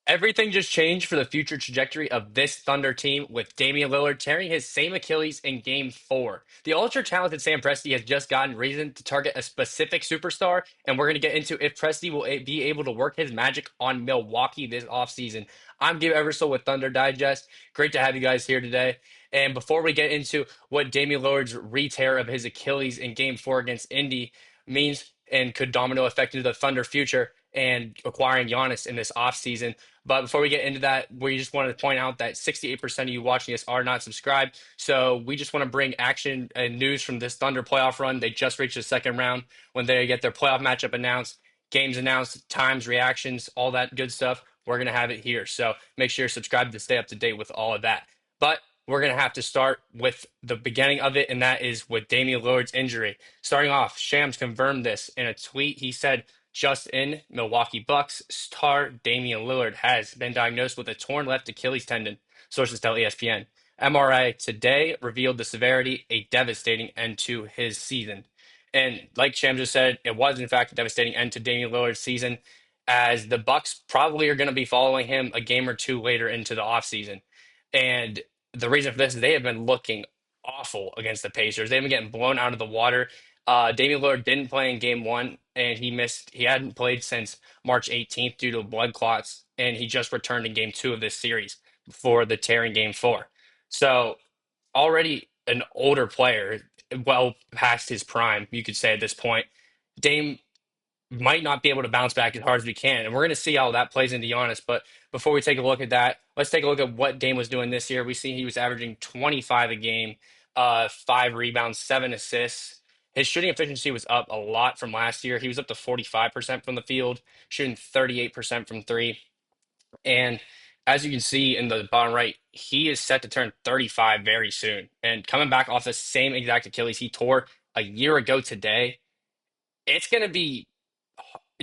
Everything just changed for the future trajectory of this Thunder team with Damian Lillard tearing his same Achilles in Game 4. The ultra talented Sam Presti has just gotten reason to target a specific superstar, and we're going to get into if Presti will be able to work his magic on Milwaukee this offseason. I'm Gabriel Ebersole with Thunder Digest. Great to have you guys here today. And before we get into what Damian Lillard's re-tear of his Achilles in Game 4 against Indy means and could domino effect into the Thunder future and acquiring Giannis in this offseason, but before we get into that, we just wanted to point out that 68% of you watching this are not subscribed. So we just want to bring action and news from this Thunder playoff run. They just reached the second round when they get their playoff matchup announced, games announced, times, reactions, all that good stuff. We're going to have it here. So make sure you're subscribed to stay up to date with all of that. But we're going to have to start with the beginning of it, and that is with Damian Lillard's injury. Starting off, Shams confirmed this in a tweet. He said, just in, Milwaukee Bucks star Damian Lillard has been diagnosed with a torn left Achilles tendon, sources tell ESPN. MRI today revealed the severity, a devastating end to his season. And like Sham just said, it was in fact a devastating end to Damian Lillard's season, as the Bucks probably are going to be following him a game or two later into the offseason. And the reason for this is they have been looking awful against the Pacers. They've been getting blown out of the water. Damian Lillard didn't play in game one, and he hadn't played since March 18th due to blood clots, and he just returned in game two of this series for the tear in game four. So already an older player, well past his prime, you could say at this point. Dame might not be able to bounce back as hard as we can. And we're going to see how that plays into Giannis. But before we take a look at that, let's take a look at what Dame was doing this year. We see he was averaging 25 a game, 5 rebounds, 7 assists. His shooting efficiency was up a lot from last year. He was up to 45% from the field, shooting 38% from three. And as you can see in the bottom right, he is set to turn 35 very soon. And coming back off the same exact Achilles he tore a year ago today, it's going to be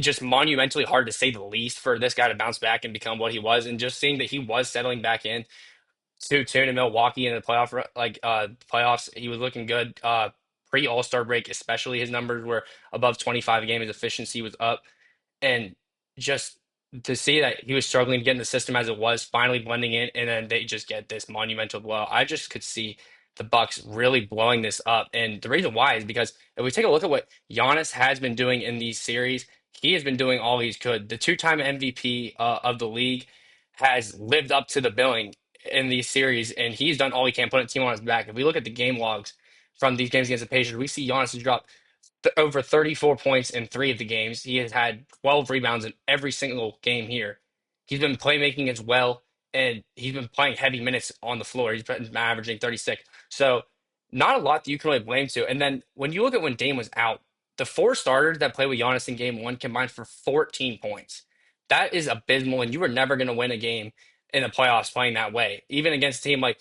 just monumentally hard to say the least for this guy to bounce back and become what he was. And just seeing that he was settling back in to tune in Milwaukee in the playoffs, he was looking good. Pre All-Star break, especially his numbers were above 25 a game. His efficiency was up, and just to see that he was struggling to get in the system as it was, finally blending in, and then they just get this monumental blow. I just could see the Bucks really blowing this up, and the reason why is because if we take a look at what Giannis has been doing in these series, he has been doing all he's could. The two-time MVP of the league has lived up to the billing in these series, and he's done all he can, putting a team on his back. If we look at the game logs from these games against the Pacers, we see Giannis has dropped over 34 points in three of the games. He has had 12 rebounds in every single game here. He's been playmaking as well, and he's been playing heavy minutes on the floor. He's been averaging 36. So, not a lot that you can really blame to. And then when you look at when Dame was out, the four starters that played with Giannis in game one combined for 14 points. That is abysmal, and you were never going to win a game in the playoffs playing that way. Even against a team like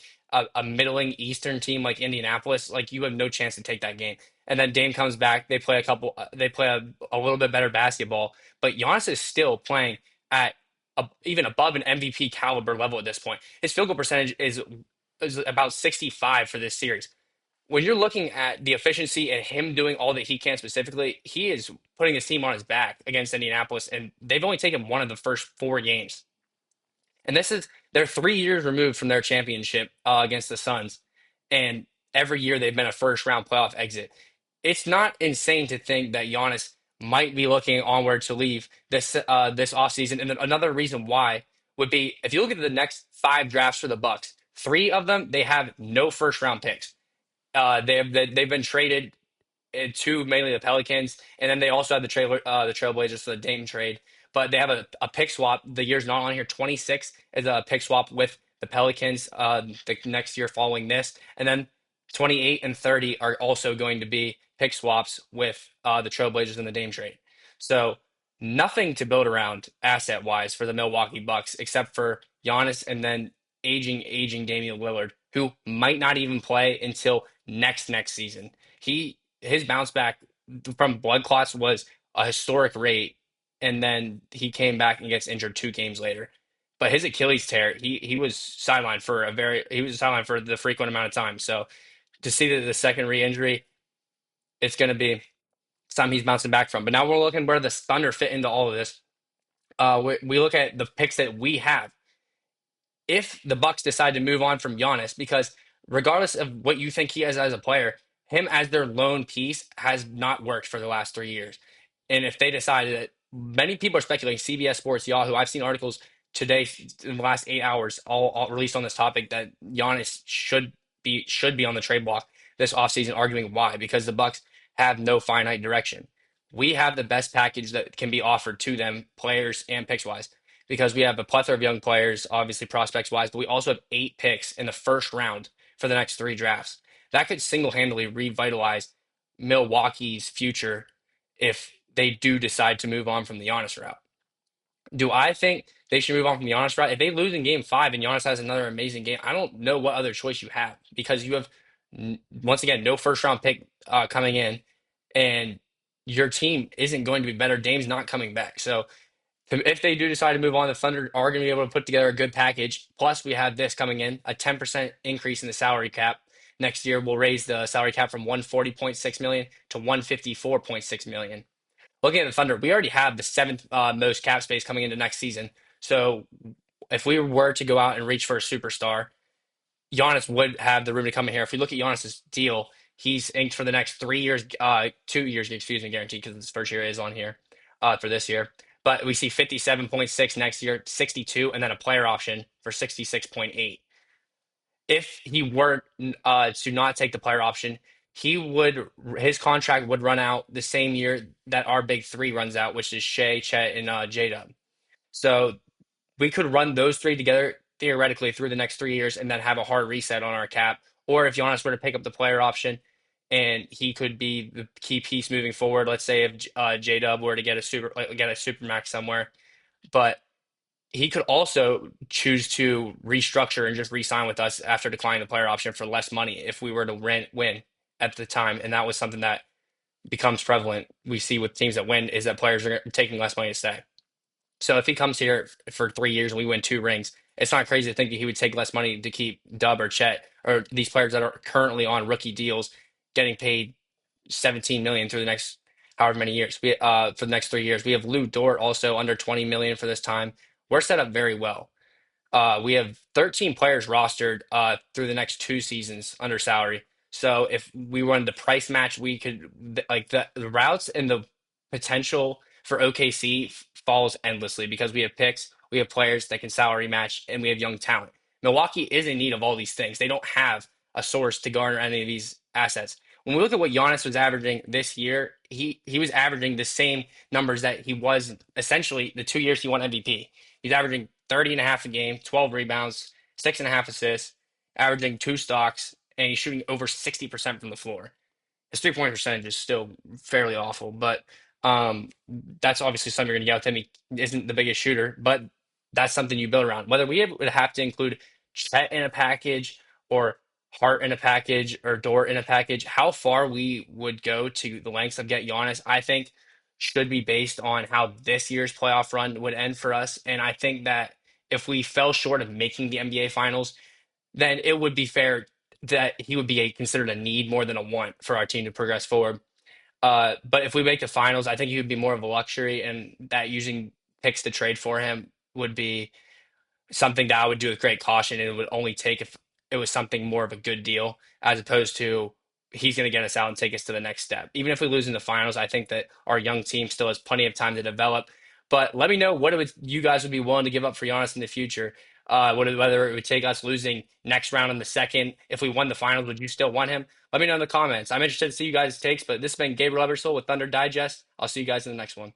a middling Eastern team like Indianapolis, like you have no chance to take that game. And then Dame comes back. They play they play a little bit better basketball. But Giannis is still playing at even above an MVP caliber level at this point. His field goal percentage is about 65 for this series. When you're looking at the efficiency and him doing all that he can specifically, he is putting his team on his back against Indianapolis, and they've only taken one of the first four games. And they're 3 years removed from their championship against the Suns, and every year they've been a first round playoff exit. It's not insane to think that Giannis might be looking onward to leave this offseason. And another reason why would be if you look at the next five drafts for the Bucks, three of them they have no first round picks. They've been traded to mainly the Pelicans, and then they also have the Trailblazers for the Dame trade. But they have a pick swap. The year's not on here. 26 is a pick swap with the Pelicans the next year following this, and then 28 and 30 are also going to be pick swaps with the Trailblazers in the Dame trade. So nothing to build around asset wise for the Milwaukee Bucks except for Giannis and then aging Damian Lillard, who might not even play until next season. His bounce back from blood clots was a historic rate, and then he came back and gets injured 2 games later. But his Achilles tear, he was sidelined for the frequent amount of time. So to see that the second re-injury, it's going to be something he's bouncing back from. But now we're looking where the Thunder fit into all of this. we look at the picks that we have, if the Bucks decide to move on from Giannis, because regardless of what you think he is as a player, him as their lone piece has not worked for the last 3 years. And if they decide that, many people are speculating, CBS Sports, Yahoo, I've seen articles today in the last 8 hours, all released on this topic, that Giannis should be on the trade block this offseason, arguing why, because the Bucks have no finite direction. We have the best package that can be offered to them, players and picks wise, because we have a plethora of young players, obviously prospects wise, but we also have 8 picks in the first round for the next 3 drafts. That could single handedly revitalize Milwaukee's future if they do decide to move on from the Giannis route. Do I think they should move on from the Giannis route? If they lose in game 5 and Giannis has another amazing game, I don't know what other choice you have, because you have, once again, no first round pick coming in, and your team isn't going to be better. Dame's not coming back. So if they do decide to move on, the Thunder are going to be able to put together a good package. Plus, we have this coming in, a 10% increase in the salary cap. Next year, we'll raise the salary cap from 140.6 million to 154.6 million. Looking at the Thunder, we already have the seventh most cap space coming into next season. So if we were to go out and reach for a superstar, Giannis would have the room to come in here. If we look at Giannis's deal, he's inked for the next 3 years, 2 years, excuse me, guaranteed, because his first year is on here for this year. But we see 57.6 next year, 62, and then a player option for 66.8. If he were to not take the player option, his contract would run out the same year that our big three runs out, which is Shea, Chet, and J-Dub. So we could run those three together theoretically through the next 3 years and then have a hard reset on our cap. Or if Giannis were to pick up the player option and he could be the key piece moving forward, let's say if J Dub were to get a super max somewhere, but he could also choose to restructure and just re-sign with us after declining the player option for less money if we were to win at the time. And that was something that becomes prevalent. We see with teams that win is that players are taking less money to stay. So if he comes here for 3 years and we win 2 rings, it's not crazy to think that he would take less money to keep Dub or Chet or these players that are currently on rookie deals getting paid 17 million through the next however many years. For the next 3 years. We have Lou Dort also under 20 million for this time. We're set up very well. We have 13 players rostered through the next 2 seasons under salary. So if we run the price match, we could like the routes and the potential for OKC falls endlessly because we have picks, we have players that can salary match, and we have young talent. Milwaukee is in need of all these things. They don't have a source to garner any of these assets. When we look at what Giannis was averaging this year, he was averaging the same numbers that he was essentially the 2 years he won MVP. He's averaging 30 and a half a game, 12 rebounds, 6.5 assists, averaging 2 stocks, and he's shooting over 60% from the floor. His 3 point percentage is still fairly awful, but that's obviously something you're going to get with him. He isn't the biggest shooter, but that's something you build around. Whether we would have to include Chet in a package or Hart in a package or Dort in a package, how far we would go to the lengths of get Giannis, I think should be based on how this year's playoff run would end for us. And I think that if we fell short of making the NBA Finals, then it would be fair that he would be considered a need more than a want for our team to progress forward. But if we make the finals, I think he would be more of a luxury, and that using picks to trade for him would be something that I would do with great caution, and it would only take if it was something more of a good deal, as opposed to he's going to get us out and take us to the next step. Even if we lose in the finals, I think that our young team still has plenty of time to develop. But let me know you guys would be willing to give up for Giannis in the future. Whether it would take us losing next round in the second. If we won the finals, would you still want him? Let me know in the comments. I'm interested to see you guys' takes, but this has been Gabriel Ebersole with Thunder Digest. I'll see you guys in the next one.